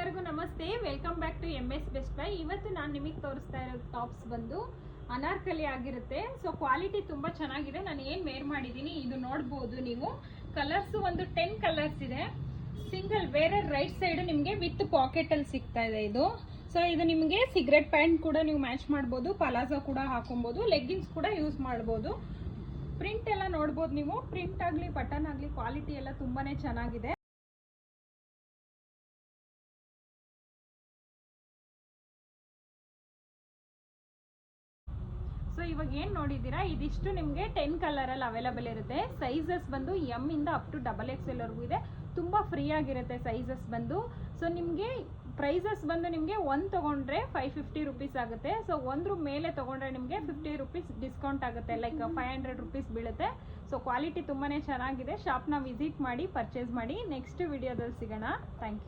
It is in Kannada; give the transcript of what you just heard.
ಎಲ್ಲರಿಗೂ ನಮಸ್ತೆ, welcome back to MS best buy. ಇವತ್ತು ನಾನು ನಿಮಗೆ ತೋರಿಸ್ತಾ ಇರೋ ಟಾಪ್ಸ್ ಬಂದು ಅನಾರ್ಕಲಿ ಆಗಿರುತ್ತೆ. ಸೊ ಕ್ವಾಲಿಟಿ ತುಂಬಾ ಚೆನ್ನಾಗಿದೆ. ನಾನು ಏನು ವೇರ್ ಮಾಡಿದ್ದೀನಿ ಇದು ನೋಡ್ಬೋದು ನೀವು. ಕಲರ್ಸ್ ಒಂದು 10 ಕಲರ್ಸ್ ಇದೆ. ಸಿಂಗಲ್ ವೇರರ್ ರೈಟ್ ಸೈಡ್ ನಿಮಗೆ ವಿತ್ ಪಾಕೆಟ್ ಅಲ್ಲಿ ಸಿಗ್ತಾ ಇದೆ ಇದು. ಸೊ ಇದು ನಿಮಗೆ ಸಿಗರೆಟ್ ಪ್ಯಾಂಟ್ ಕೂಡ ನೀವು ಮ್ಯಾಚ್ ಮಾಡ್ಬೋದು, ಪಲಾಜೋ ಕೂಡ ಹಾಕೊಬಹುದು, ಲೆಗ್ಗಿನ್ಸ್ ಕೂಡ ಯೂಸ್ ಮಾಡ್ಬೋದು. ಪ್ರಿಂಟ್ ಎಲ್ಲ ನೋಡ್ಬೋದು ನೀವು. ಪ್ರಿಂಟ್ ಆಗಲಿ ಬಟನ್ ಆಗಲಿ ಕ್ವಾಲಿಟಿ ಎಲ್ಲ ತುಂಬಾನೇ ಚೆನ್ನಾಗಿದೆ. ಸೊ ಇವಾಗ ಏನು ನೋಡಿದ್ದೀರಾ, ಇದಿಷ್ಟು ನಿಮಗೆ 10 ಕಲರಲ್ಲಿ ಅವೈಲೇಬಲ್ ಇರುತ್ತೆ. ಸೈಜಸ್ ಬಂದು M ಇಂದ ಅಪ್ ಟು XXL ವರೆಗೂ ಇದೆ. ತುಂಬ ಫ್ರೀ ಆಗಿರುತ್ತೆ ಸೈಜಸ್ ಬಂದು. ಸೊ ನಿಮಗೆ ಪ್ರೈಸಸ್ ಬಂದು ನಿಮಗೆ ಒಂದು ತೊಗೊಂಡ್ರೆ 550 ರುಪೀಸ್ ಆಗುತ್ತೆ. ಸೊ ಒಂದ್ರ ಮೇಲೆ ತೊಗೊಂಡ್ರೆ ನಿಮಗೆ 50 ರುಪೀಸ್ ಡಿಸ್ಕೌಂಟ್ ಆಗುತ್ತೆ, ಲೈಕ್ 500 ರುಪೀಸ್ ಬೀಳುತ್ತೆ. ಸೊ ಕ್ವಾಲಿಟಿ ತುಂಬಾ ಚೆನ್ನಾಗಿದೆ. ಶಾಪ್ನ ವಿಸಿಟ್ ಮಾಡಿ ಪರ್ಚೇಸ್ ಮಾಡಿ. ನೆಕ್ಸ್ಟ್ ವಿಡಿಯೋದಲ್ಲಿ ಸಿಗೋಣ. Thank you.